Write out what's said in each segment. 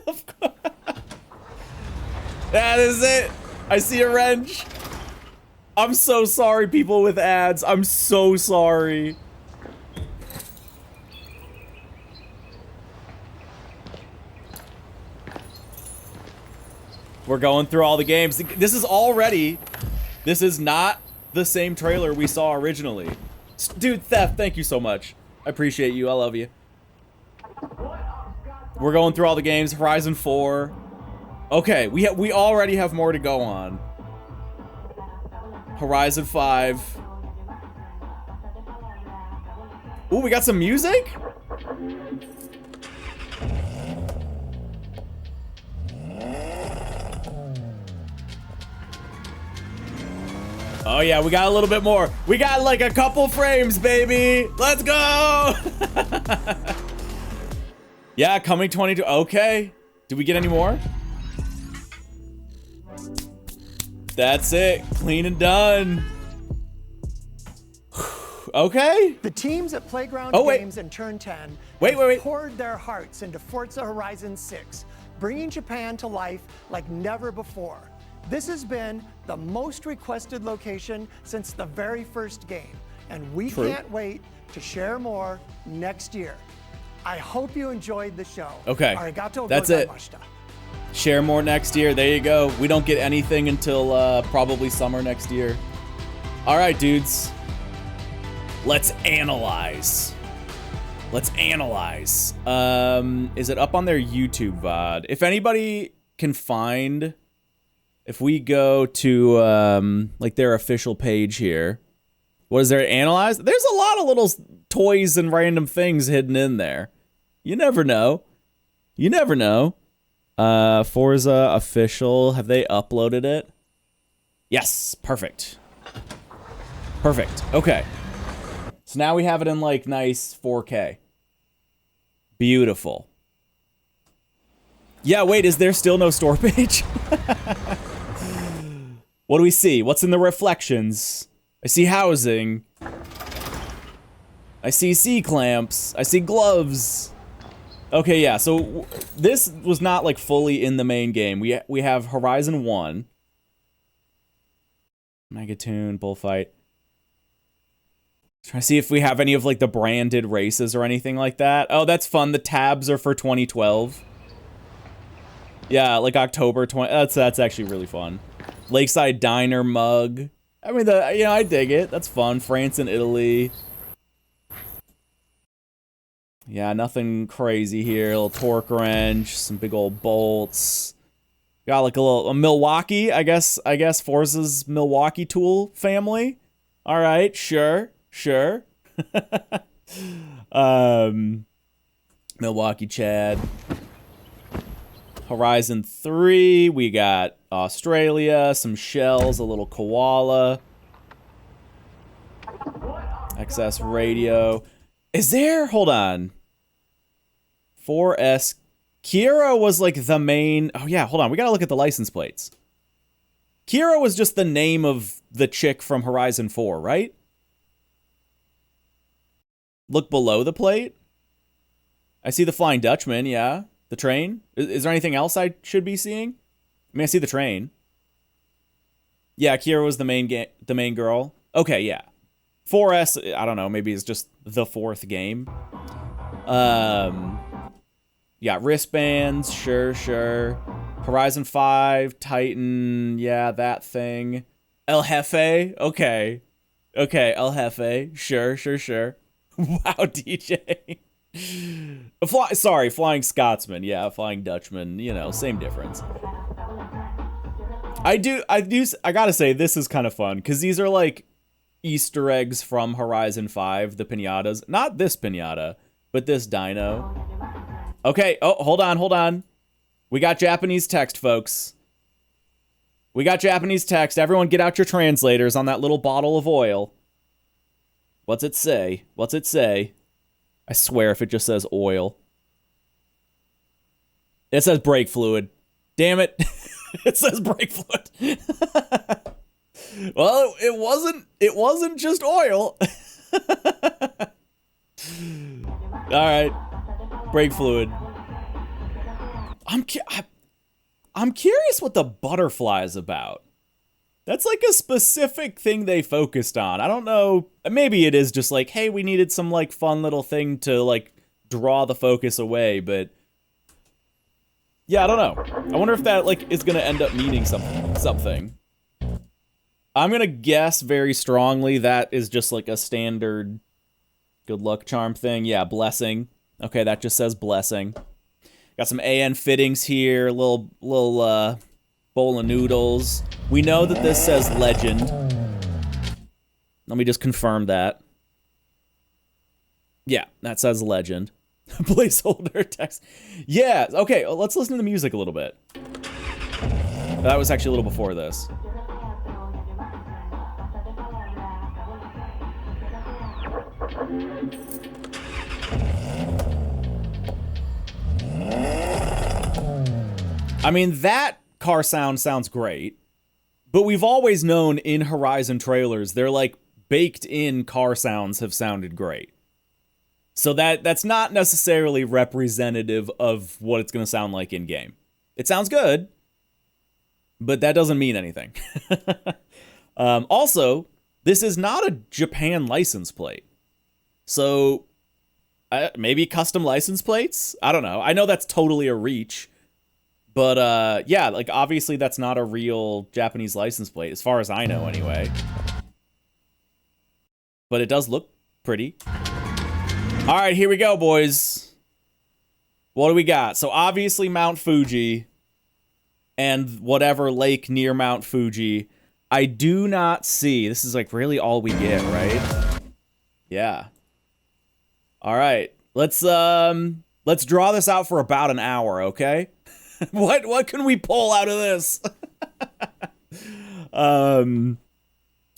Of course. That is it. I see a wrench. I'm so sorry, people with ads. I'm so sorry. We're going through all the games. This is not the same trailer we saw originally. Dude, Theft, thank you so much. I appreciate you. I love you. We're going through all the games. Horizon 4. Okay, we already have more to go on. Horizon 5. Ooh, we got some music? Oh yeah, we got a little bit more. We got like a couple frames, baby. Let's go. Yeah, coming 22. Okay. Did we get any more? That's it. Clean and done. Okay. The teams at Playground Games and Turn 10 poured their hearts into Forza Horizon 6, bringing Japan to life like never before. This has been the most requested location since the very first game, and we can't wait to share more next year. I hope you enjoyed the show. Okay, that's it. Share more next year. There you go. We don't get anything until probably summer next year. All right, dudes. Let's analyze. Let's analyze. Is it up on their YouTube VOD? If anybody can find... If we go to like their official page here, what is there to analyze? There's a lot of little toys and random things hidden in there. You never know. You never know. Forza official, have they uploaded it? Yes, perfect. Perfect, okay. So now we have it in like nice 4K. Beautiful. Yeah, wait, is there still no store page? What do we see? What's in the reflections? I see housing. I see C-clamps. I see gloves. Okay, yeah, so this was not like fully in the main game. We have Horizon 1. Megatoon, Bullfight. Trying to see if we have any of like the branded races or anything like that. Oh, that's fun. The tabs are for 2012. Yeah, like October 20. That's actually really fun. Lakeside Diner mug. I mean, I dig it. That's fun. France and Italy. Yeah, nothing crazy here. A little torque wrench, some big old bolts. Got like a Milwaukee, I guess Forza's Milwaukee tool family. All right, sure. Milwaukee Chad. Horizon 3, we got Australia, some shells, a little koala. XS radio. Is there, hold on. 4S. Kira was like the main, oh yeah, hold on, we gotta look at the license plates. Kira was just the name of the chick from Horizon 4, right? Look below the plate. I see the Flying Dutchman, yeah. The train? Is there anything else I should be seeing? I mean, I see the train. Yeah, Kira was the main girl. Okay, yeah. 4S, I don't know, maybe it's just the fourth game. Yeah, wristbands, sure. Horizon 5, Titan, yeah, that thing. El Jefe, okay. Okay, El Jefe, sure. Wow, DJ. Flying Scotsman, yeah, Flying Dutchman, you know, same difference. I gotta say, this is kind of fun, because these are like Easter eggs from Horizon 5, the pinatas. Not this pinata, but this dino. Okay, oh, hold on. We got Japanese text, folks. We got Japanese text. Everyone get out your translators on that little bottle of oil. What's it say? I swear if it just says oil. It says brake fluid. Damn it. It says brake fluid. Well, it wasn't just oil. All right. Brake fluid. I'm curious what the butterfly is about. That's like a specific thing they focused on. I don't know. Maybe it is just like, hey, we needed some like fun little thing to like draw the focus away, but yeah, I don't know. I wonder if that like is gonna end up meaning something. I'm gonna guess very strongly that is just like a standard good luck charm thing. Yeah, blessing. Okay, that just says blessing. Got some AN fittings here, little bowl of noodles. We know that this says legend. Let me just confirm that. Yeah, that says legend. Placeholder text. Yeah, okay, let's listen to the music a little bit. That was actually a little before this. I mean, that car sounds great, but we've always known in Horizon trailers, they're like baked in car sounds have sounded great. So that's not necessarily representative of what it's going to sound like in game. It sounds good, but that doesn't mean anything. Also, this is not a Japan license plate. So maybe custom license plates? I don't know. I know that's totally a reach. But yeah, like obviously that's not a real Japanese license plate, as far as I know anyway. But it does look pretty. All right, here we go, boys. What do we got? So obviously Mount Fuji and whatever lake near Mount Fuji. I do not see. This is like really all we get, right? Yeah. All right. Let's draw this out for about an hour, okay? What can we pull out of this?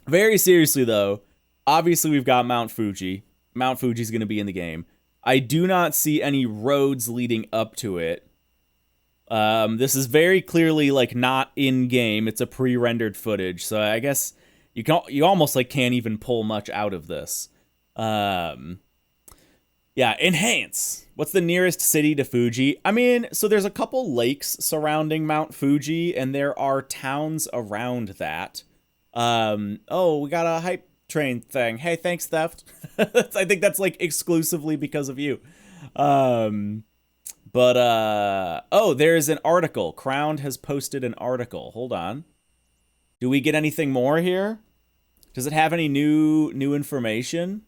Very seriously though, obviously we've got Mount Fuji. Mount Fuji's going to be in the game. I do not see any roads leading up to it. This is very clearly like not in game. It's a pre-rendered footage, so I guess you almost like can't even pull much out of this. Yeah, enhance. What's the nearest city to Fuji? I mean, so there's a couple lakes surrounding Mount Fuji, and there are towns around that. Oh, we got a hype train thing. Hey, thanks, Theft. I think that's like exclusively because of you. Oh, there's an article. Crowned has posted an article. Hold on. Do we get anything more here? Does it have any new information?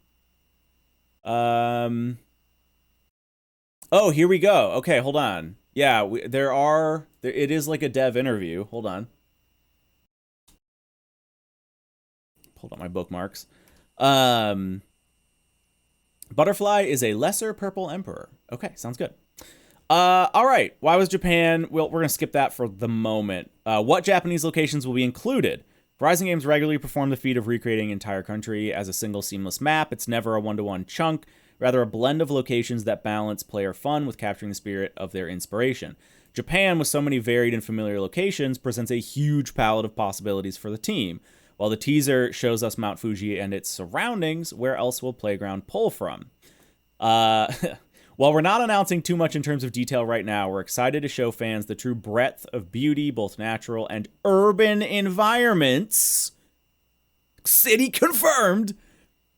Oh, here we go. Okay, hold on. Yeah, it is like a dev interview. Hold on. Pulled up my bookmarks. Butterfly is a lesser purple emperor. Okay, sounds good. All right. Why was Japan? Well, we're going to skip that for the moment. What Japanese locations will be included? Horizon Games regularly perform the feat of recreating an entire country as a single seamless map. It's never a one-to-one chunk, rather a blend of locations that balance player fun with capturing the spirit of their inspiration. Japan, with so many varied and familiar locations, presents a huge palette of possibilities for the team. While the teaser shows us Mount Fuji and its surroundings, where else will Playground pull from? While we're not announcing too much in terms of detail right now, we're excited to show fans the true breadth of beauty, both natural and urban environments, city confirmed,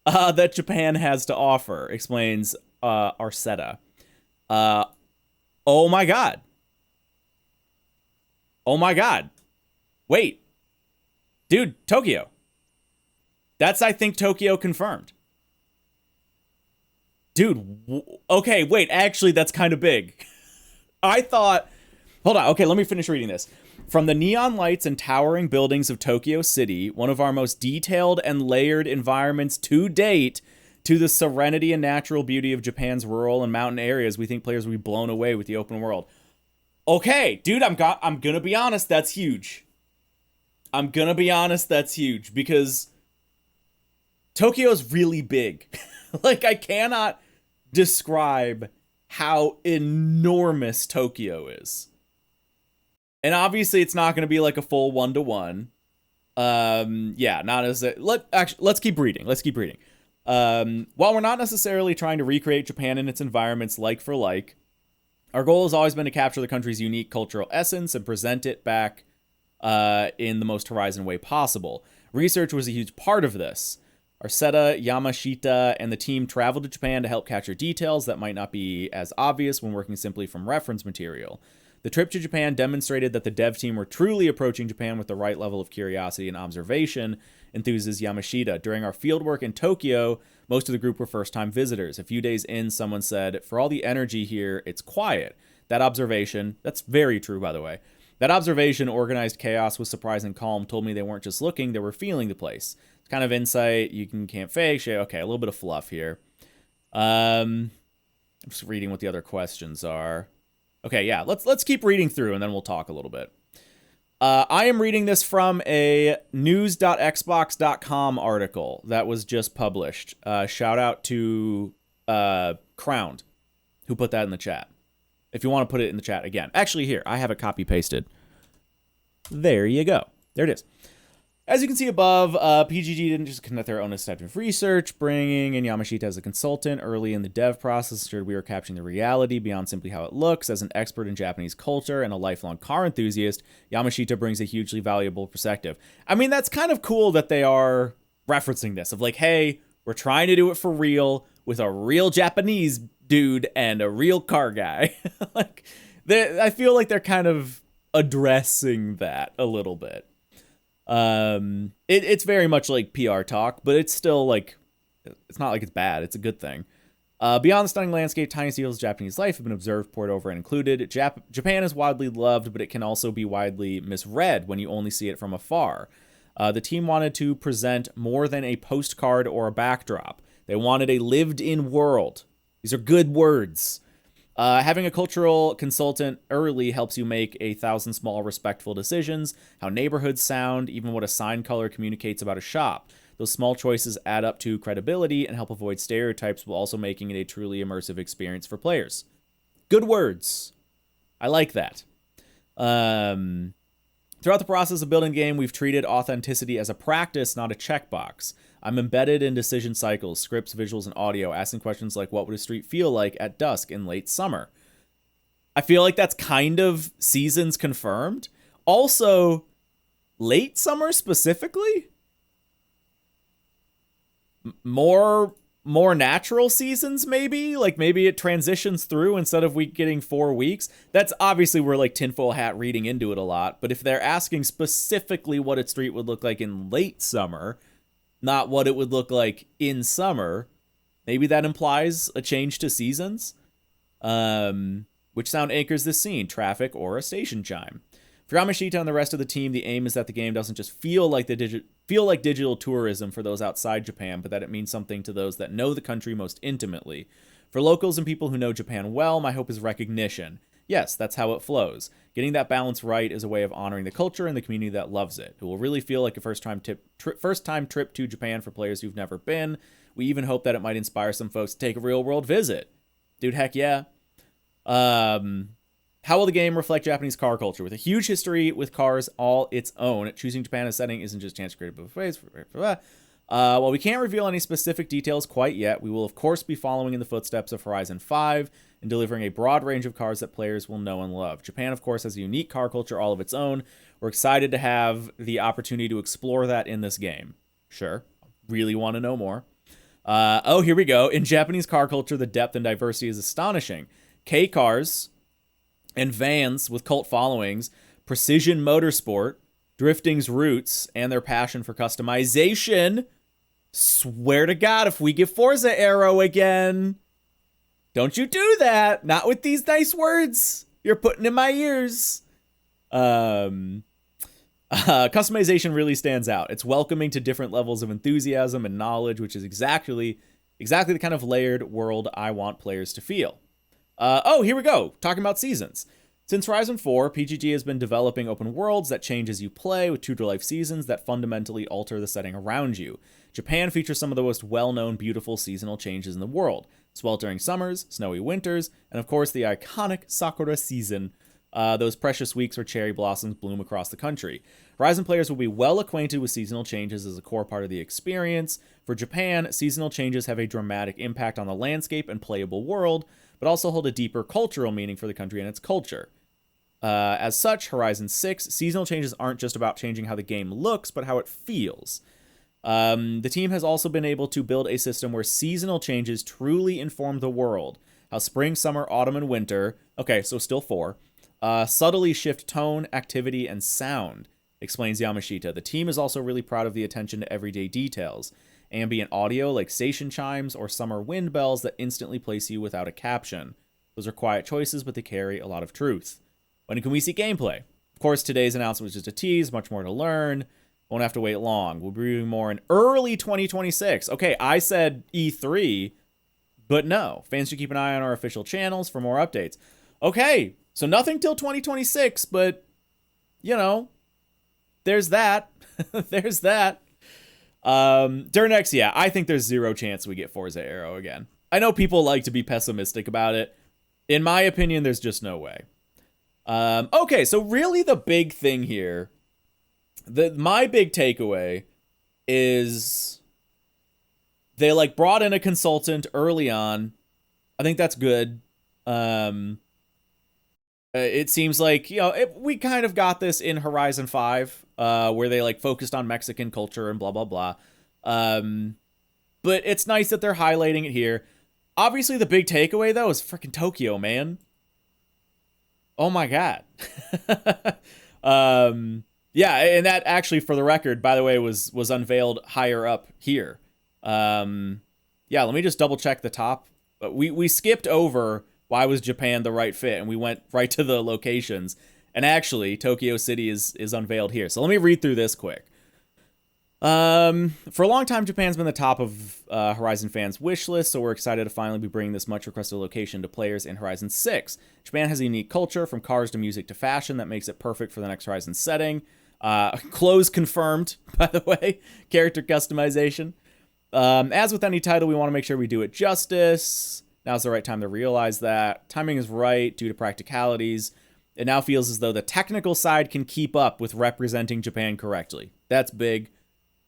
that Japan has to offer, explains Arceta. Oh my god. Oh my god. Wait. Dude, Tokyo. That's, I think, Tokyo confirmed. Dude, okay, wait, actually, that's kind of big. I thought... Hold on, okay, let me finish reading this. From the neon lights and towering buildings of Tokyo City, one of our most detailed and layered environments to date, to the serenity and natural beauty of Japan's rural and mountain areas, we think players will be blown away with the open world. Okay, dude, I'm gonna be honest, that's huge. I'm gonna be honest, that's huge, because Tokyo's really big. Like, I cannot describe how enormous Tokyo is. And obviously it's not going to be like a full one-to-one. Yeah, not as let's keep reading. While we're not necessarily trying to recreate Japan and its environments like for like, Our goal has always been to capture the country's unique cultural essence and present it back in the most Horizon way possible. Research was a huge part of this. Arceta, Yamashita, and the team traveled to Japan to help capture details that might not be as obvious when working simply from reference material. The trip to Japan demonstrated that the dev team were truly approaching Japan with the right level of curiosity and observation, enthuses Yamashita. During our fieldwork in Tokyo, most of the group were first-time visitors. A few days in, someone said, "For all the energy here, it's quiet." That observation, that's very true, by the way. That observation, organized chaos with surprising calm, told me they weren't just looking, they were feeling the place. It's kind of insight can't fake. Okay, a little bit of fluff here. I'm just reading what the other questions are. Okay, yeah, let's keep reading through, and then we'll talk a little bit. I am reading this from a news.xbox.com article that was just published. Shout out to Crowned, who put that in the chat. If you want to put it in the chat again. Actually, here, I have it copy-pasted. There you go. There it is. As you can see above, PGG didn't just conduct their own extensive research, bringing in Yamashita as a consultant early in the dev process ensured we were capturing the reality beyond simply how it looks. As an expert in Japanese culture and a lifelong car enthusiast, Yamashita brings a hugely valuable perspective. I mean, that's kind of cool that they are referencing this, of like, hey, we're trying to do it for real with a real Japanese dude and a real car guy. Like, I feel like they're kind of addressing that a little bit. It's very much like PR talk, but it's still like, it's not like it's bad. It's a good thing. Beyond the stunning landscape, tiny details of Japanese life have been observed, poured over, and included. Japan is widely loved, but it can also be widely misread when you only see it from afar. The team wanted to present more than a postcard or a backdrop. They wanted a lived-in world. These are good words. Having a cultural consultant early helps you make 1,000 small, respectful decisions, how neighborhoods sound, even what a sign color communicates about a shop. Those small choices add up to credibility and help avoid stereotypes while also making it a truly immersive experience for players. Good words. I like that. Throughout the process of building the game, we've treated authenticity as a practice, not a checkbox. I'm embedded in decision cycles, scripts, visuals, and audio, asking questions like, what would a street feel like at dusk in late summer? I feel like that's kind of seasons confirmed. Also, late summer specifically? More natural seasons, maybe? Like, maybe it transitions through instead of we getting 4 weeks. That's obviously we're like tinfoil hat reading into it a lot. But if they're asking specifically what a street would look like in late summer, not what it would look like in summer, maybe that implies a change to seasons. Which sound anchors this scene, traffic or a station chime? For Yamashita and the rest of the team, the aim is that the game doesn't just feel like digital tourism for those outside Japan, but that it means something to those that know the country most intimately. For locals and people who know Japan well, my hope is recognition. Yes, that's how it flows. Getting that balance right is a way of honoring the culture and the community that loves it. It will really feel like a first-time trip to Japan for players who've never been. We even hope that it might inspire some folks to take a real-world visit. Dude, heck yeah. How will the game reflect Japanese car culture? With a huge history with cars all its own, choosing Japan as setting isn't just chance to create both ways. While we can't reveal any specific details quite yet, we will of course be following in the footsteps of Horizon 5 and delivering a broad range of cars that players will know and love. Japan, of course, has a unique car culture all of its own. We're excited to have the opportunity to explore that in this game. Sure, really want to know more. Oh, here we go. In Japanese car culture, the depth and diversity is astonishing. K-cars and vans with cult followings, precision motorsport, drifting's roots, and their passion for customization. Swear to God, if we get Forza Arrow again, don't you do that. Not with these nice words you're putting in my ears. Customization really stands out. It's welcoming to different levels of enthusiasm and knowledge, which is exactly the kind of layered world I want players to feel. Oh, here we go. Talking about seasons. Since Horizon 4, PGG has been developing open worlds that change as you play with true-to-life seasons that fundamentally alter the setting around you. Japan features some of the most well-known beautiful seasonal changes in the world. Sweltering summers, snowy winters, and of course the iconic Sakura season, those precious weeks where cherry blossoms bloom across the country. Horizon players will be well acquainted with seasonal changes as a core part of the experience. For Japan, seasonal changes have a dramatic impact on the landscape and playable world, but also hold a deeper cultural meaning for the country and its culture. As such, Horizon 6 seasonal changes aren't just about changing how the game looks, but how it feels. The team has also been able to build a system where seasonal changes truly inform the world. How spring, summer, autumn, and winter, okay, so still 4, subtly shift tone, activity, and sound, explains Yamashita. The team is also really proud of the attention to everyday details. Ambient audio like station chimes or summer wind bells that instantly place you without a caption. Those are quiet choices, but they carry a lot of truth. When can we see gameplay? Of course, today's announcement was just a tease, much more to learn. Won't have to wait long. We'll be reviewing more in early 2026. Okay, I said E3, but no. Fans should keep an eye on our official channels for more updates. Okay, so nothing till 2026, but, you know, there's that. There's that. Durnex, yeah, I think there's zero chance we get Forza Aero again. I know people like to be pessimistic about it. In my opinion, there's just no way. Okay, so really the big thing here, my big takeaway is they like brought in a consultant early on. I think that's good. It seems like, you know, we kind of got this in Horizon 5, where they like focused on Mexican culture and blah, blah, blah. But it's nice that they're highlighting it here. Obviously, the big takeaway, though, is freaking Tokyo, man. Oh, my God. Yeah, and that actually, for the record, by the way, was unveiled higher up here. Yeah, let me just double check the top. We skipped over why was Japan the right fit, and we went right to the locations. And actually, Tokyo City is unveiled here. So let me read through this quick. For a long time, Japan's been the top of Horizon fans' wish list, so we're excited to finally be bringing this much requested location to players in Horizon 6. Japan has a unique culture, from cars to music to fashion, that makes it perfect for the next Horizon setting. Clothes confirmed, by the way. Character customization. As with any title, we want to make sure we do it justice. Now's the right time to realize that. Timing is right due to practicalities. It now feels as though the technical side can keep up with representing Japan correctly. That's big.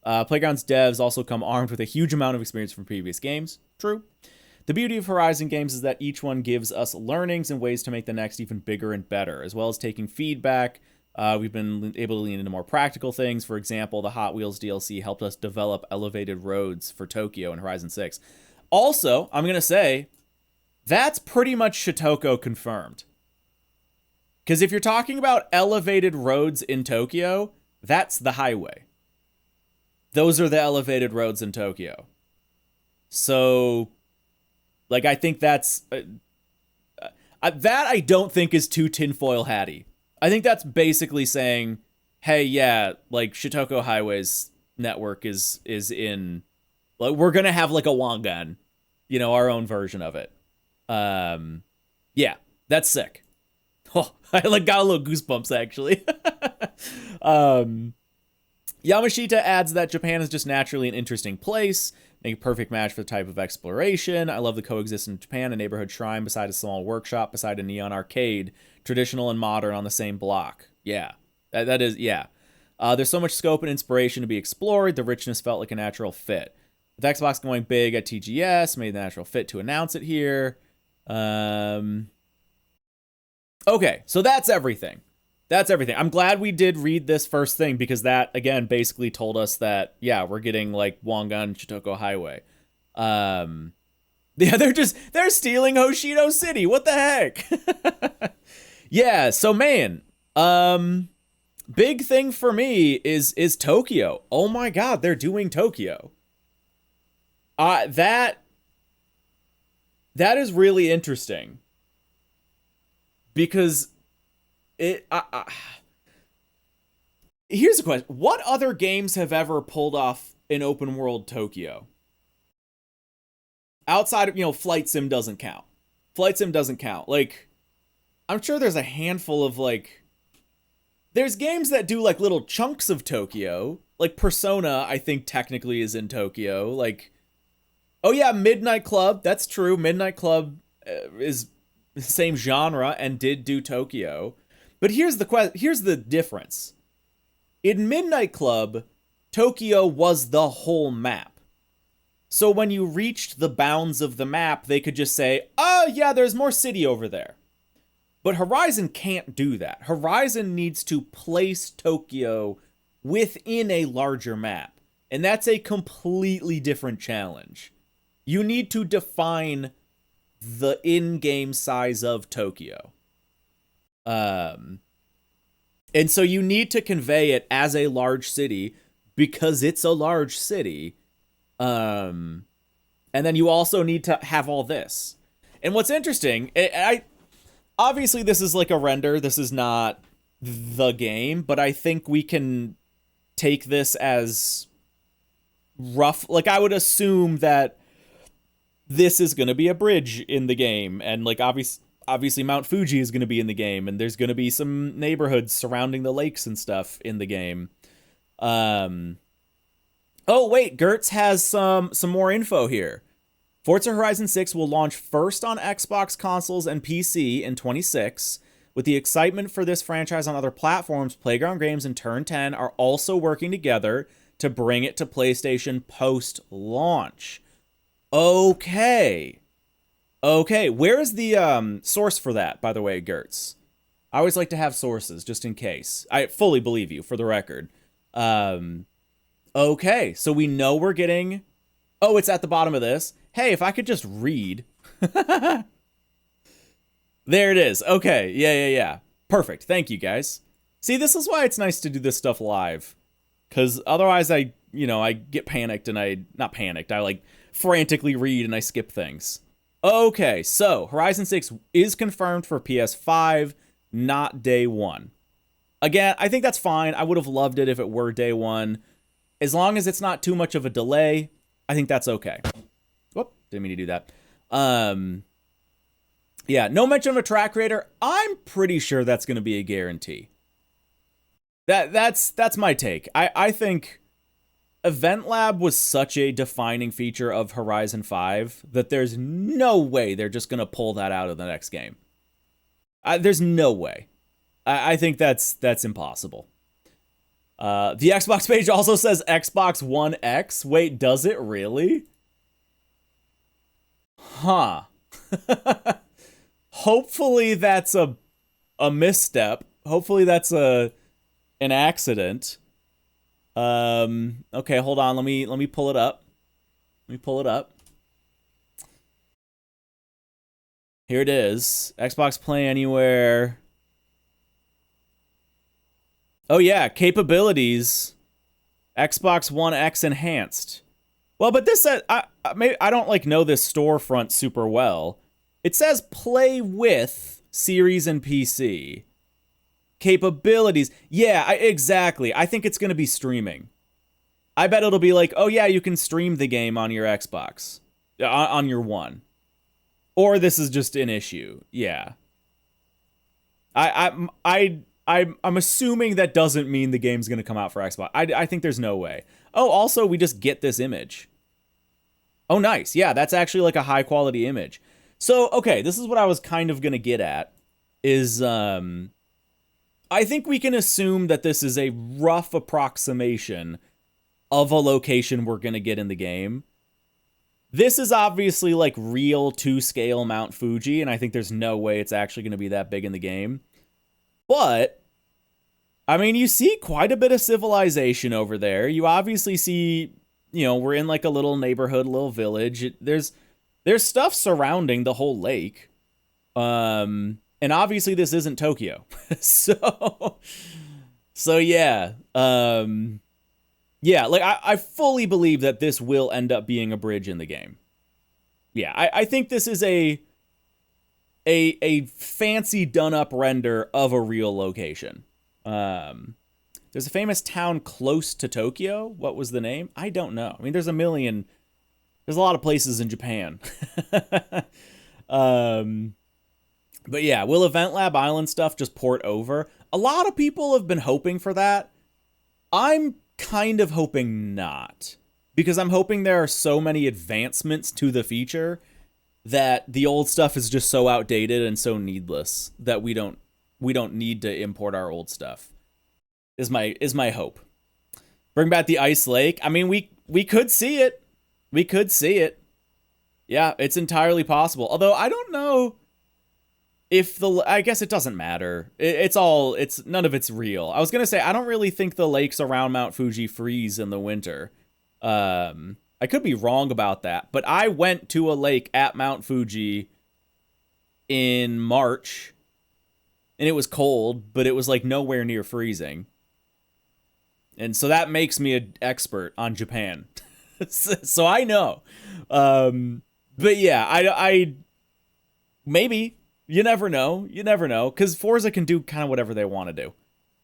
Playground's devs also come armed with a huge amount of experience from previous games. True. The beauty of Horizon games is that each one gives us learnings and ways to make the next even bigger and better, as well as taking feedback. We've been able to lean into more practical things. For example, the Hot Wheels DLC helped us develop elevated roads for Tokyo in Horizon 6. Also, I'm going to say, that's pretty much Shitoko confirmed. Because if you're talking about elevated roads in Tokyo, that's the highway. Those are the elevated roads in Tokyo. So, like, I think that's... that I don't think is too tinfoil hatty. I think that's basically saying, hey, yeah, like, Shitoko Highways network is in... Like, we're going to have, like, a Wangan. You know, our own version of it. Yeah, that's sick. Oh, I like got a little goosebumps, actually. Yamashita adds that Japan is just naturally an interesting place, make a perfect match for the type of exploration. I love the coexistence in Japan, a neighborhood shrine beside a small workshop, beside a neon arcade, traditional and modern on the same block. Yeah, that is, yeah. There's so much scope and inspiration to be explored. The richness felt like a natural fit. With Xbox going big at TGS, made the natural fit to announce it here. Okay, so that's everything. That's everything. I'm glad we did read this first thing, because that, again, basically told us that, yeah, we're getting, like, Wangan Shitoko Highway. Yeah, they're stealing Hoshido City. What the heck? Yeah, so, man, big thing for me is Tokyo. Oh, my God, they're doing Tokyo. That is really interesting. Because... here's the question. What other games have ever pulled off an open world Tokyo? Outside of, Flight Sim doesn't count. Flight Sim doesn't count. Like, I'm sure there's a handful of, like... There's games that do, like, little chunks of Tokyo. Like, Persona, I think, technically is in Tokyo. Like, oh yeah, Midnight Club. That's true. Midnight Club is the same genre and did do Tokyo. But here's the difference. In Midnight Club, Tokyo was the whole map. So when you reached the bounds of the map, they could just say, oh yeah, there's more city over there. But Horizon can't do that. Horizon needs to place Tokyo within a larger map. And that's a completely different challenge. You need to define the in-game size of Tokyo. And so you need to convey it as a large city because it's a large city. And then you also need to have all this. And what's interesting, obviously this is like a render. This is not the game, but I think we can take this as rough. Like, I would assume that this is going to be a bridge in the game, and like obviously Mount Fuji is going to be in the game, and there's going to be some neighborhoods surrounding the lakes and stuff in the game. Oh wait, Gertz has some more info here. Forza Horizon 6 will launch first on Xbox consoles and PC in 2026. With the excitement for this franchise on other platforms, Playground Games and Turn 10 are also working together to bring it to PlayStation post-launch. Okay. Where is the source for that, by the way, Gertz? I always like to have sources, just in case. I fully believe you, for the record. Okay, so we know we're getting... Oh, it's at the bottom of this. Hey, if I could just read. There it is. Okay, yeah. Perfect, thank you, guys. See, this is why it's nice to do this stuff live. Because otherwise I get panicked and I like frantically read and I skip things. Okay, so Horizon 6 is confirmed for PS5, not day one. Again, I think that's fine. I would have loved it if it were day one. As long as it's not too much of a delay, I think that's okay. Whoop, didn't mean to do that. Yeah, no mention of a track creator. I'm pretty sure that's going to be a guarantee. That's my take. I think Event Lab was such a defining feature of Horizon 5 that there's no way they're just going to pull that out of the next game. There's no way. I think that's impossible. The Xbox page also says Xbox One X. Wait, does it really? Huh. Hopefully that's a misstep. Hopefully that's an accident. Okay, hold on. Let me pull it up. Here it is. Xbox Play Anywhere. Oh yeah, capabilities. Xbox One X enhanced. Well, but this says I don't like know this storefront super well. It says play with Series and PC. Capabilities. Yeah, exactly. I think it's going to be streaming. I bet it'll be like, oh yeah, you can stream the game on your Xbox. On your One. Or this is just an issue. Yeah. I'm assuming that doesn't mean the game's going to come out for Xbox. I think there's no way. Oh, also, we just get this image. Oh, nice. Yeah, that's actually like a high quality image. So, okay, this is what I was kind of going to get at. Is, I think we can assume that this is a rough approximation of a location we're going to get in the game. This is obviously like real to-scale Mount Fuji, and I think there's no way it's actually going to be that big in the game. But, I mean, you see quite a bit of civilization over there. You obviously see, we're in like a little neighborhood, a little village. There's stuff surrounding the whole lake. And obviously this isn't Tokyo. so yeah. Yeah, like I fully believe that this will end up being a bridge in the game. Yeah, I think this is a fancy done up render of a real location. There's a famous town close to Tokyo. What was the name? I don't know. I mean, there's a lot of places in Japan. But yeah, will Event Lab Island stuff just port over? A lot of people have been hoping for that. I'm kind of hoping not, because I'm hoping there are so many advancements to the feature that the old stuff is just so outdated and so needless that we don't need to import our old stuff. Is my hope. Bring back the ice lake. I mean, we could see it. We could see it. Yeah, it's entirely possible. Although I don't know if I guess it doesn't matter. None of it's real. I was going to say, I don't really think the lakes around Mount Fuji freeze in the winter. I could be wrong about that, but I went to a lake at Mount Fuji in March, and it was cold, but it was like nowhere near freezing. And so that makes me an expert on Japan. So I know. But yeah, I maybe. You never know. You never know. Because Forza can do kind of whatever they want to do.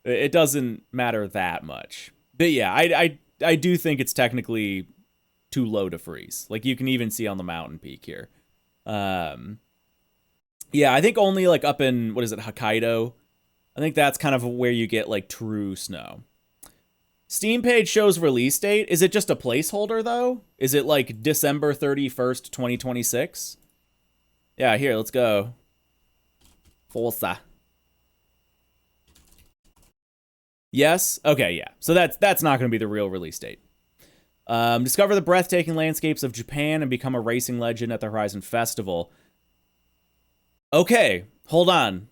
It doesn't matter that much. But yeah, I do think it's technically too low to freeze. Like, you can even see on the mountain peak here. Yeah, I think only, like, up in, what is it, Hokkaido? I think that's kind of where you get, like, true snow. Steam page shows release date. Is it just a placeholder, though? Is it, like, December 31st, 2026? Yeah, here, let's go. Forza. Yes? Okay, yeah. So that's not going to be the real release date. Discover the breathtaking landscapes of Japan and become a racing legend at the Horizon Festival. Okay, hold on.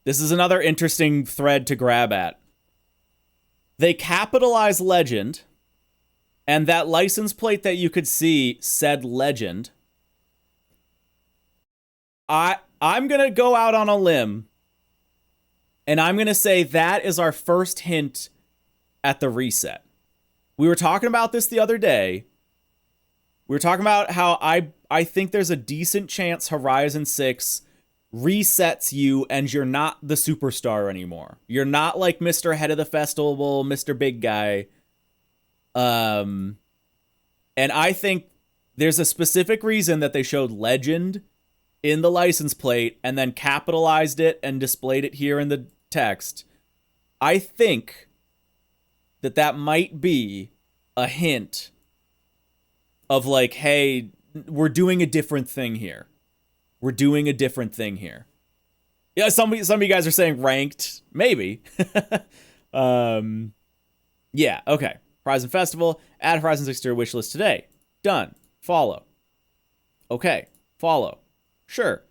This is another interesting thread to grab at. They capitalize legend, and that license plate that you could see said legend. I'm going to go out on a limb, and I'm going to say that is our first hint at the reset. We were talking about this the other day. We were talking about how I think there's a decent chance Horizon 6 resets you and you're not the superstar anymore. You're not like Mr. Head of the Festival, Mr. Big Guy. And I think there's a specific reason that they showed legend in the license plate and then capitalized it and displayed it here in the text. I think that might be a hint of like, hey, we're doing a different thing here. We're doing a different thing here. Yeah, some of you guys are saying ranked. Maybe. Yeah, okay. Horizon Festival. Add Horizon 6 to your wish list today. Done. Follow. Okay. Follow. Sure.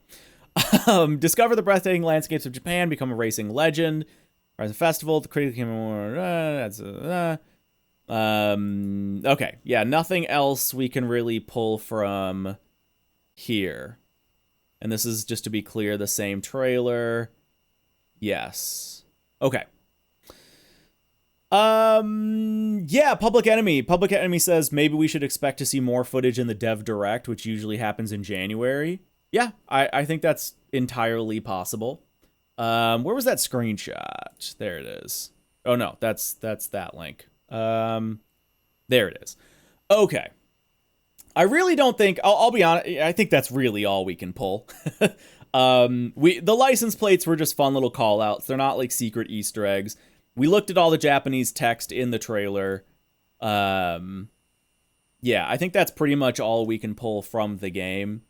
Discover the breathtaking landscapes of Japan. Become a racing legend. Horizon Festival. The critically okay. Yeah, nothing else we can really pull from here. And this is, just to be clear, the same trailer. Yes. Okay. Yeah, Public Enemy. Public Enemy says maybe we should expect to see more footage in the Dev Direct, which usually happens in January. Yeah, I think that's entirely possible. Where was that screenshot? There it is. Oh no, that's that link. There it is. Okay. I really don't think, I'll be honest, I think that's really all we can pull. The license plates were just fun little call outs. They're not like secret Easter eggs. We looked at all the Japanese text in the trailer. Yeah, I think that's pretty much all we can pull from the game.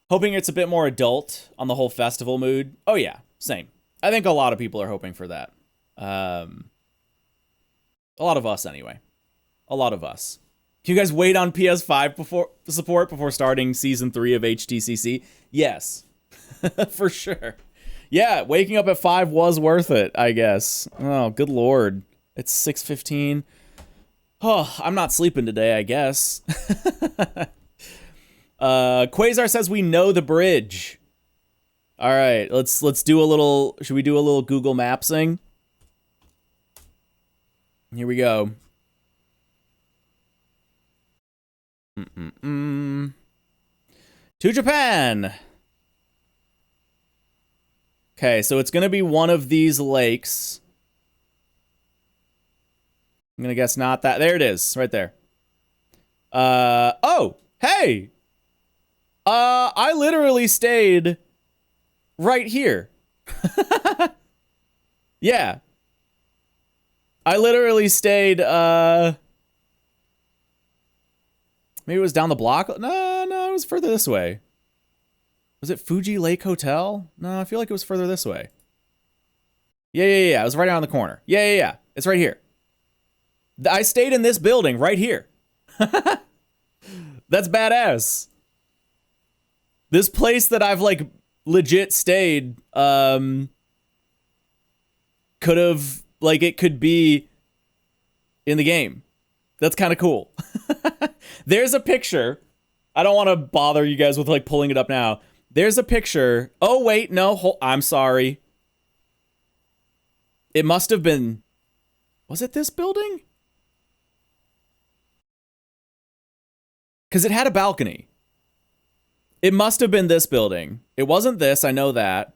Hoping it's a bit more adult on the whole festival mood. Oh yeah, same. I think a lot of people are hoping for that. A lot of us anyway. A lot of us. Can you guys wait on PS5 support before starting Season 3 of HTCC? Yes. For sure. Yeah, waking up at 5 was worth it, I guess. Oh, good lord. It's 6:15. Oh, I'm not sleeping today, I guess. Quasar says we know the bridge. All right, let's do a little, should we do a little Google Mapsing? Here we go. To Japan. Okay, so it's going to be one of these lakes. I'm going to guess not that. There it is, right there. Oh, hey. I literally stayed right here. Yeah. I literally stayed, maybe it was down the block. No, it was further this way. Was it Fuji Lake Hotel? No, I feel like it was further this way. Yeah. It was right around the corner. Yeah. It's right here. I stayed in this building right here. That's badass. This place that I've like legit stayed, could have, like, it could be in the game. That's kind of cool. There's a picture. I don't want to bother you guys with like pulling it up now. There's a picture. Oh, wait, no, I'm sorry. It must have been, was it this building? Because it had a balcony. It must have been this building. It wasn't this, I know that.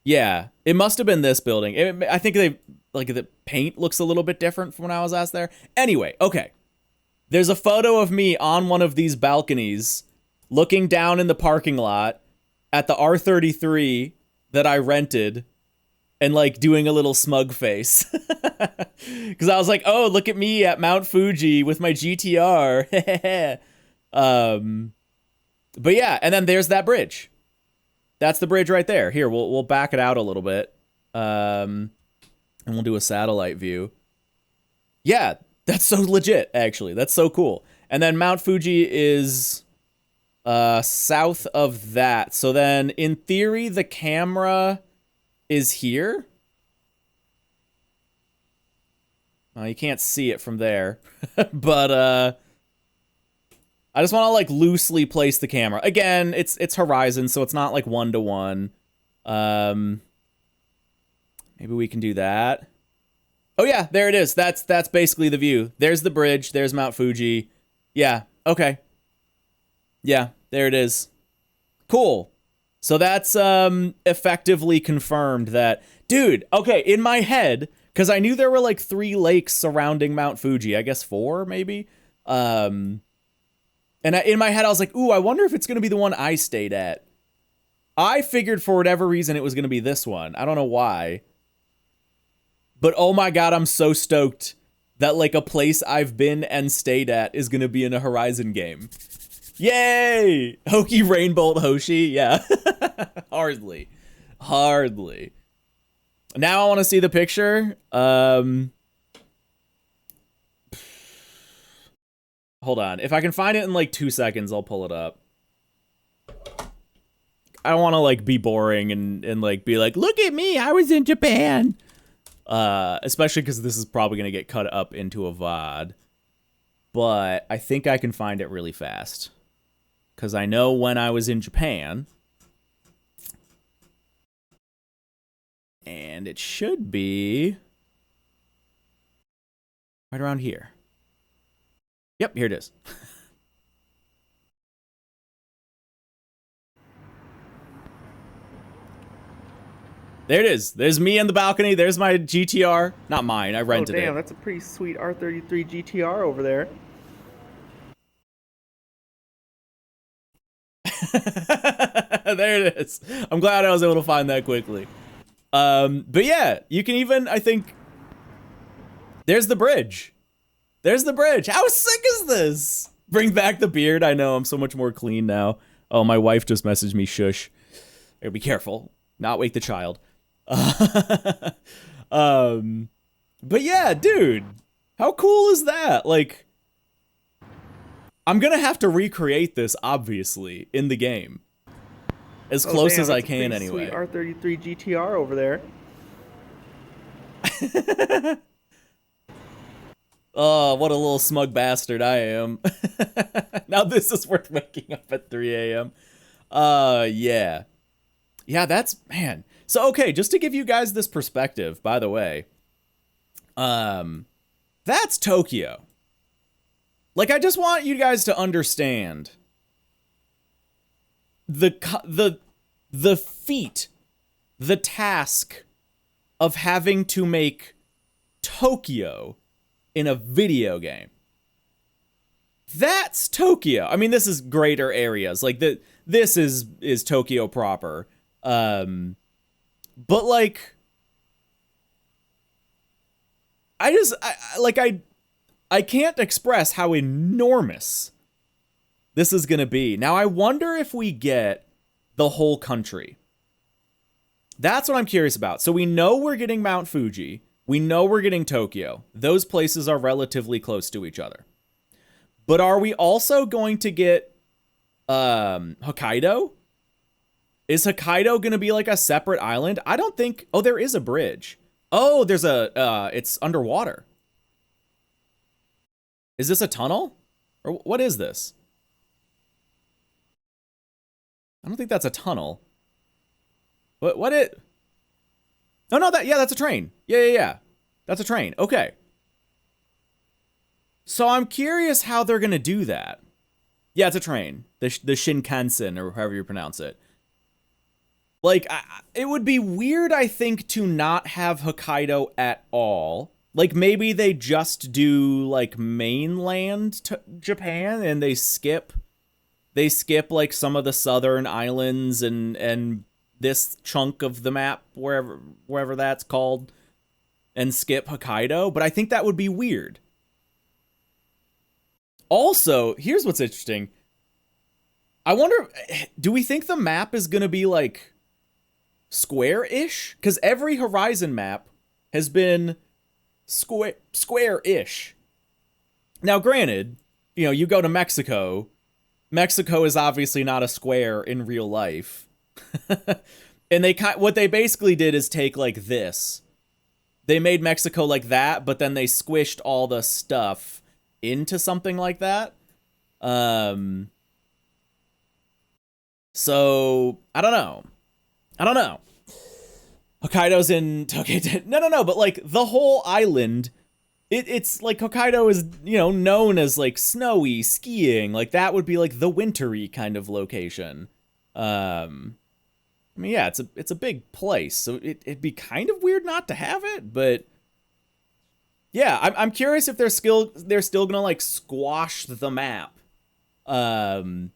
Yeah, it must have been this building. I think they, like, the paint looks a little bit different from when I was last there. Anyway, okay. There's a photo of me on one of these balconies looking down in the parking lot at the R33 that I rented and, like, doing a little smug face. Because I was like, oh, look at me at Mount Fuji with my GTR. But yeah, and then there's that bridge. That's the bridge right there. Here, we'll back it out a little bit. And we'll do a satellite view. Yeah, that's so legit, actually. That's so cool. And then Mount Fuji is south of that. So then, in theory, the camera is here. You can't see it from there. But, I just want to, like, loosely place the camera. Again, it's horizon, so it's not, like, 1-to-1. Maybe we can do that. Oh, yeah, there it is. That's basically the view. There's the bridge. There's Mount Fuji. Yeah, okay. Yeah, there it is. Cool. So that's effectively confirmed that... Dude, okay, in my head, because I knew there were, like, 3 lakes surrounding Mount Fuji. I guess 4, maybe? And in my head, I was like, ooh, I wonder if it's going to be the one I stayed at. I figured for whatever reason it was going to be this one. I don't know why. But oh my god, I'm so stoked that, like, a place I've been and stayed at is going to be in a Horizon game. Yay! Hokey Rainbolt Hoshi? Yeah. Hardly. Hardly. Now I want to see the picture. Hold on. If I can find it in, like, 2 seconds, I'll pull it up. I don't want to, like, be boring and like, be like, look at me, I was in Japan. Especially because this is probably going to get cut up into a VOD. But I think I can find it really fast. Because I know when I was in Japan. And it should be right around here. Yep, here it is. There it is. There's me in the balcony. There's my GTR. Not mine. I rented it. Oh, damn. That's a pretty sweet R33 GTR over there. There it is. I'm glad I was able to find that quickly. But yeah, you can even, I think... There's the bridge. There's the bridge. How sick is this? Bring back the beard. I know, I'm so much more clean now. Oh, my wife just messaged me, shush. I gotta be careful. Not wake the child. But yeah, dude. How cool is that? Like, I'm gonna have to recreate this, obviously, in the game. As close as I can, anyway. Sweet R33 GTR over there. Oh, what a little smug bastard I am. Now this is worth waking up at 3 a.m. Yeah. Yeah, that's, man. So, okay, just to give you guys this perspective, by the way. That's Tokyo. Like, I just want you guys to understand the feat, the task of having to make Tokyo in a video game. That's Tokyo. I mean, this is greater areas. Like, this is Tokyo proper. But, like, I can't express how enormous this is gonna be. Now, I wonder if we get the whole country. That's what I'm curious about. So we know we're getting Mount Fuji. We know we're getting Tokyo. Those places are relatively close to each other. But are we also going to get Hokkaido? Is Hokkaido going to be like a separate island? I don't think... Oh, there is a bridge. Oh, there's a... it's underwater. Is this a tunnel? Or what is this? I don't think that's a tunnel. What it... Oh, no, that's a train. Yeah. That's a train. Okay. So I'm curious how they're going to do that. Yeah, it's a train. The Shinkansen, or however you pronounce it. Like, it would be weird, I think, to not have Hokkaido at all. Like, maybe they just do, like, mainland Japan, and they skip, like, some of the southern islands and this chunk of the map, wherever that's called, and skip Hokkaido. But I think that would be weird. Also, here's what's interesting. I wonder, do we think the map is going to be, like, square-ish? Because every Horizon map has been square-ish. Now, granted, you go to Mexico. Mexico is obviously not a square in real life. And what they basically did is take, like, this. They made Mexico like that, but then they squished all the stuff into something like that. So I don't know. Hokkaido's in Tokyo. No, but like the whole island, it's like Hokkaido is, known as like snowy, skiing. Like that would be like the wintry kind of location. I mean, yeah, it's a big place, so it'd be kind of weird not to have it, but yeah, I'm curious if they're still gonna like squash the map, or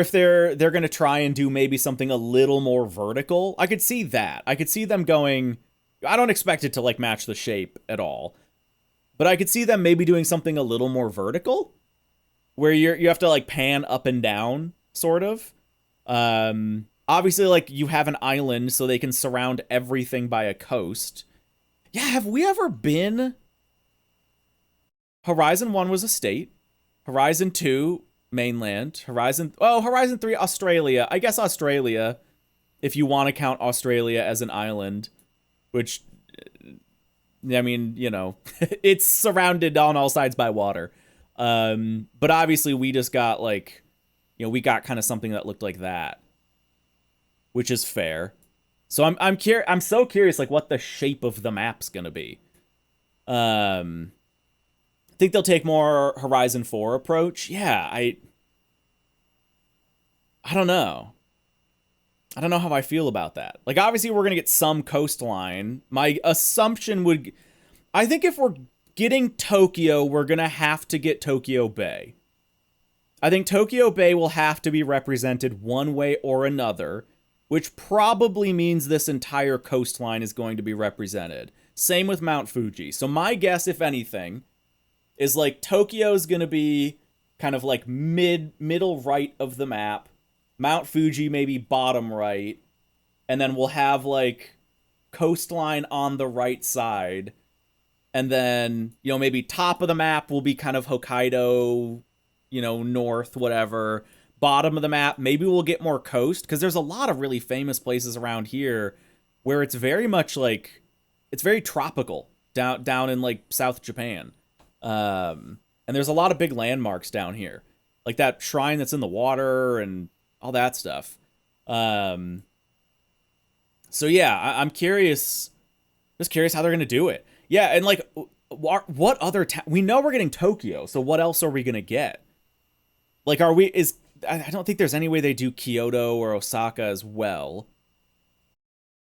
if they're gonna try and do maybe something a little more vertical. I could see that. I could see them going. I don't expect it to like match the shape at all, but I could see them maybe doing something a little more vertical, where you have to like pan up and down, sort of. Obviously, like, you have an island, so they can surround everything by a coast. Yeah, have we ever been... Horizon 1 was a state. Horizon 2, mainland. Horizon 3, Australia. I guess Australia, if you want to count Australia as an island. Which, I mean, it's surrounded on all sides by water. But obviously, we just got, like... we got kind of something that looked like that. Which is fair. So I'm so curious, like, what the shape of the map's gonna be. I think they'll take more Horizon 4 approach. Yeah, I don't know. I don't know how I feel about that. Like, obviously, we're gonna get some coastline. My assumption I think if we're getting Tokyo, we're gonna have to get Tokyo Bay. I think Tokyo Bay will have to be represented one way or another, which probably means this entire coastline is going to be represented. Same with Mount Fuji. So my guess, if anything, is like Tokyo's going to be kind of like middle right of the map. Mount Fuji maybe bottom right. And then we'll have like coastline on the right side. And then, maybe top of the map will be kind of Hokkaido, north, whatever. Bottom of the map, maybe we'll get more coast, because there's a lot of really famous places around here where it's very much like, it's very tropical down in like South Japan. And there's a lot of big landmarks down here, like that shrine that's in the water and all that stuff. So yeah, I'm curious, just curious how they're going to do it. Yeah, and like, what other we know we're getting Tokyo, so what else are we going to get? Like, I don't think there's any way they do Kyoto or Osaka as well.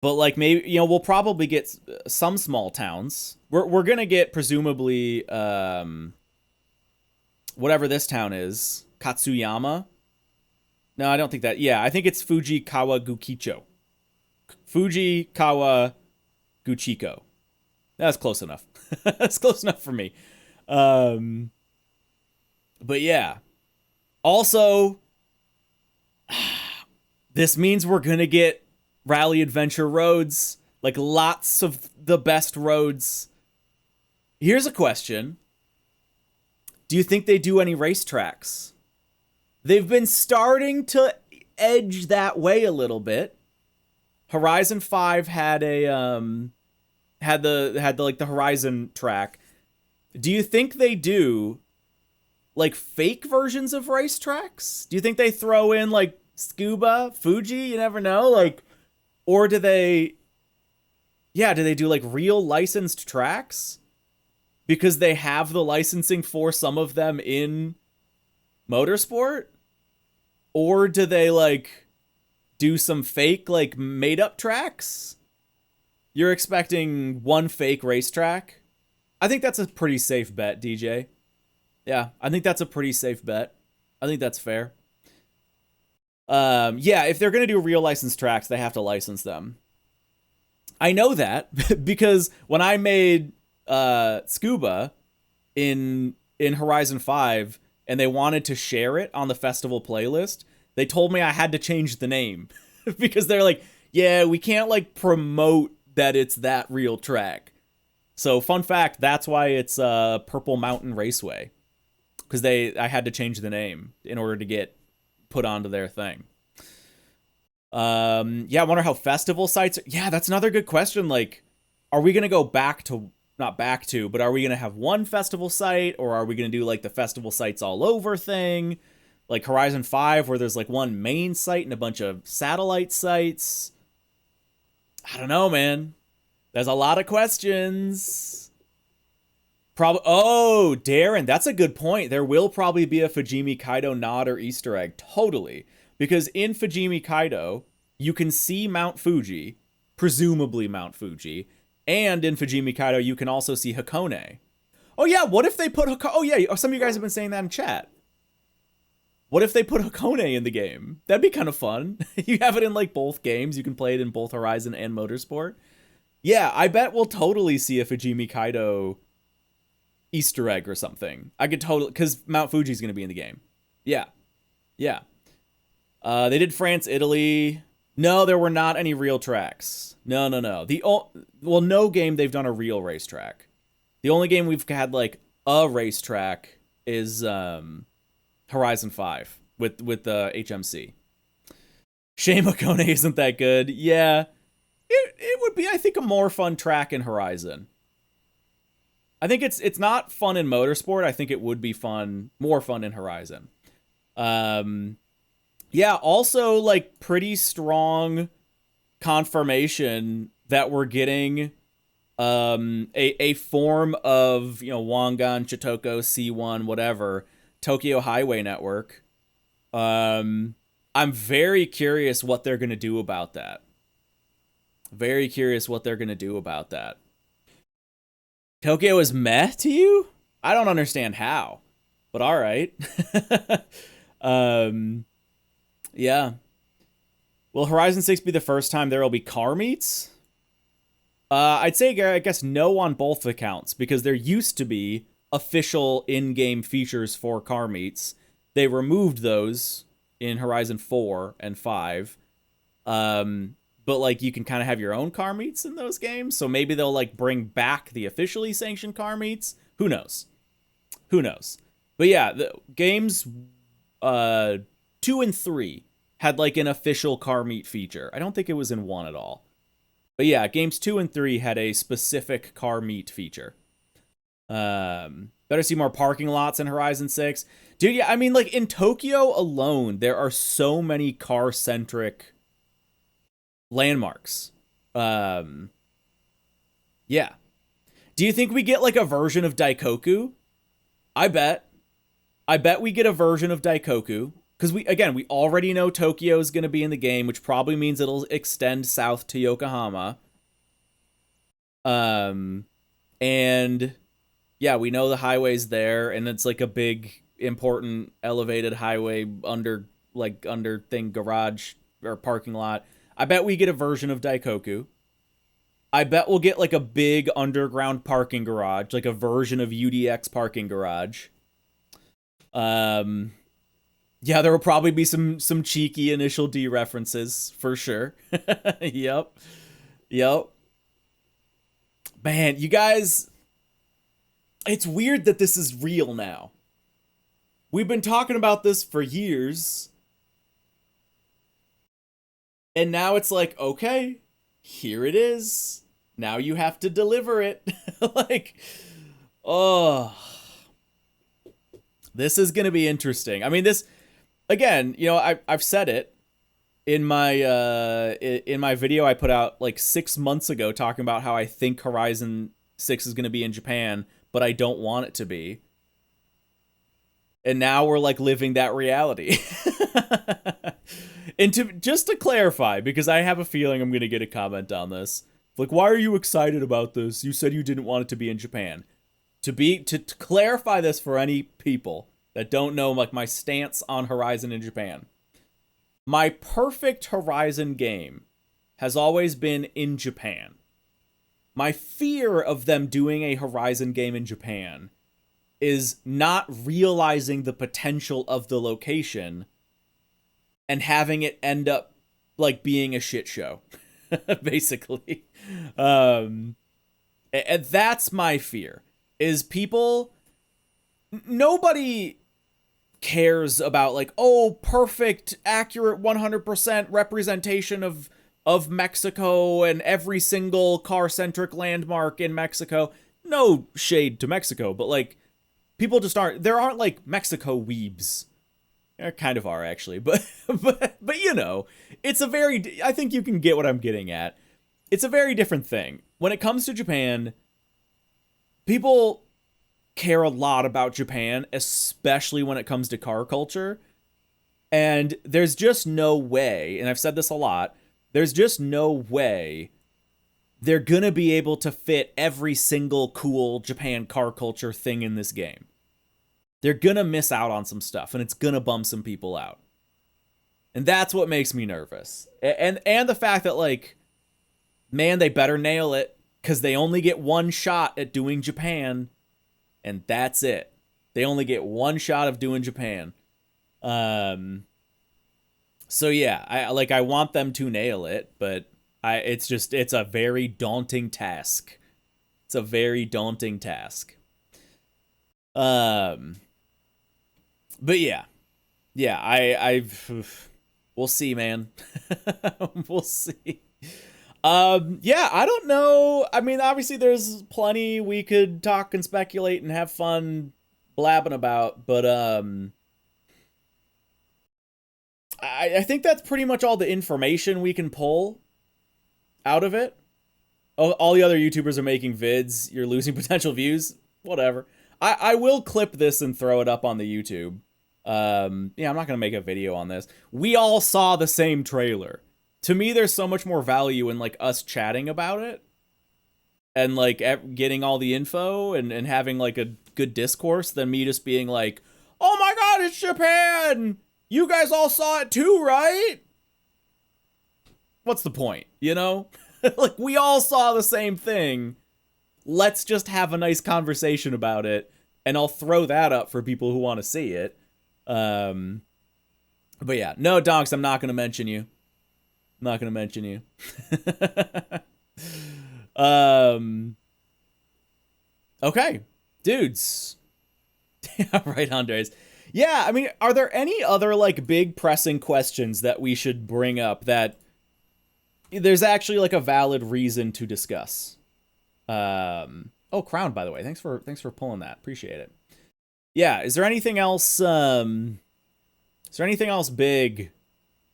But, like, maybe, we'll probably get some small towns. We're going to get, presumably, whatever this town is. Katsuyama? No, I don't think that. Yeah, I think it's Fujikawa Gukicho. Fujikawa Guchiko. That's close enough. That's close enough for me. But, yeah. Also... this means we're going to get Rally Adventure Roads. Like lots of the best roads. Here's a question. Do you think they do any racetracks? They've been starting to edge that way a little bit. Horizon 5 had a had the like the Horizon track. Do you think they do like fake versions of racetracks? Do you think they throw in like Scuba, Fuji, you never know, like, or do they do like real licensed tracks? Because they have the licensing for some of them in Motorsport? Or do they like do some fake like made up tracks? You're expecting one fake racetrack? I think that's a pretty safe bet, DJ. Yeah, I think that's a pretty safe bet. I think that's fair. Yeah, if they're gonna do real licensed tracks, they have to license them. I know that because when I made Scuba in Horizon 5 and they wanted to share it on the festival playlist, they told me I had to change the name because they're like, yeah, we can't like promote that it's that real track. So fun fact, that's why it's Purple Mountain Raceway, because I had to change the name in order to get put onto their thing. Yeah, I wonder how festival sites. Yeah, that's another good question. Like, are we gonna go back to, not back to, but are we gonna have one festival site, or are we gonna do like the festival sites all over thing, like Horizon 5, where there's like one main site and a bunch of satellite sites? I don't know, man. There's a lot of questions. Oh, Darren, that's a good point. There will probably be a Fujimi Kaido nod or Easter egg. Totally. Because in Fujimi Kaido, you can see Mount Fuji, presumably Mount Fuji, and in Fujimi Kaido, you can also see Hakone. Oh yeah, what if they put Hakone? Oh yeah, some of you guys have been saying that in chat. What if they put Hakone in the game? That'd be kind of fun. You have it in like both games. You can play it in both Horizon and Motorsport. Yeah, I bet we'll totally see a Fujimi Kaido Easter egg or something. I could totally, because Mount Fuji's going to be in the game. Yeah. Yeah. They did France, Italy. No, there were not any real tracks. No. Well, no game they've done a real racetrack. The only game we've had like a racetrack is Horizon 5 with the HMC. Shame Hakone isn't that good. Yeah. It would be, I think, a more fun track in Horizon. I think it's not fun in Motorsport. I think it would be more fun in Horizon. Yeah, also like pretty strong confirmation that we're getting a form of, you know, Wangan, Chitoko, C1, whatever, Tokyo Highway Network. I'm very curious what they're going to do about that. Very curious what they're going to do about that. Tokyo is meh to you? I don't understand how, but all right. Yeah. Will Horizon 6 be the first time there will be car meets? I'd say, I guess, no on both accounts, because there used to be official in-game features for car meets. They removed those in Horizon 4 and 5. But, like, you can kind of have your own car meets in those games. So maybe they'll, like, bring back the officially sanctioned car meets. Who knows? Who knows? But yeah, the games 2 and 3 had, like, an official car meet feature. I don't think it was in 1 at all. But yeah, games 2 and 3 had a specific car meet feature. Better see more parking lots in Horizon 6. Dude, yeah, I mean, like, in Tokyo alone, there are so many car-centric landmarks. Yeah. Do you think we get like a version of Daikoku? I bet we get a version of Daikoku, because we already know Tokyo is going to be in the game, which probably means it'll extend south to Yokohama. And yeah, we know the highway's there, and it's like a big important elevated highway under thing garage or parking lot. I bet we get a version of Daikoku. I bet we'll get like a big underground parking garage, like a version of UDX parking garage. Yeah, there will probably be some cheeky Initial D references for sure. Yep. Man, you guys, it's weird that this is real now. We've been talking about this for years. And now it's like, okay, here it is. Now you have to deliver it. Like, oh. This is going to be interesting. I mean, this, again, you know, I've said it in my video I put out like 6 months ago talking about how I think Horizon 6 is going to be in Japan, but I don't want it to be. And now we're like living that reality. And just to clarify, because I have a feeling I'm going to get a comment on this. Like, why are you excited about this? You said you didn't want it to be in Japan. To clarify this for any people that don't know like my stance on Horizon in Japan. My perfect Horizon game has always been in Japan. My fear of them doing a Horizon game in Japan is not realizing the potential of the location and having it end up like being a shit show, basically. And that's my fear, is people, nobody cares about like, oh, perfect, accurate, 100% representation of Mexico and every single car-centric landmark in Mexico. No shade to Mexico, but like, people just aren't, there aren't like Mexico weebs. There kind of are actually, but you know, it's a very, I think you can get what I'm getting at. It's a very different thing. When it comes to Japan, people care a lot about Japan, especially when it comes to car culture. And there's just no way, and I've said this a lot, there's just no way they're gonna be able to fit every single cool Japan car culture thing in this game. They're gonna miss out on some stuff, and it's gonna bum some people out. And that's what makes me nervous. And the fact that, like, man, they better nail it, because they only get one shot at doing Japan, and that's it. They only get one shot of doing Japan. So yeah, I want them to nail it, but it's a very daunting task. It's a very daunting task. But yeah, we'll see, man. We'll see. Yeah, I don't know. I mean, obviously there's plenty we could talk and speculate and have fun blabbing about, but I think that's pretty much all the information we can pull out of it. All the other YouTubers are making vids. You're losing potential views. Whatever. I will clip this and throw it up on the YouTube. Yeah, I'm not going to make a video on this. We all saw the same trailer. To me, there's so much more value in, like, us chatting about it. And, like, getting all the info and having, like, a good discourse than me just being like, oh my god, it's Japan! You guys all saw it too, right? What's the point, you know? Like, we all saw the same thing. Let's just have a nice conversation about it, and I'll throw that up for people who want to see it. But yeah, no, Donks, I'm not going to mention you. I'm not going to mention you. Okay, dudes. Right, Andres. Yeah, I mean, are there any other, like, big pressing questions that we should bring up that there's actually, like, a valid reason to discuss? Oh, Crown, by the way. Thanks for pulling that. Appreciate it. Yeah, is there anything else, big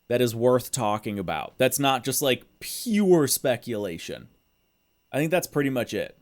that is worth talking about? That's not just, like, pure speculation. I think that's pretty much it.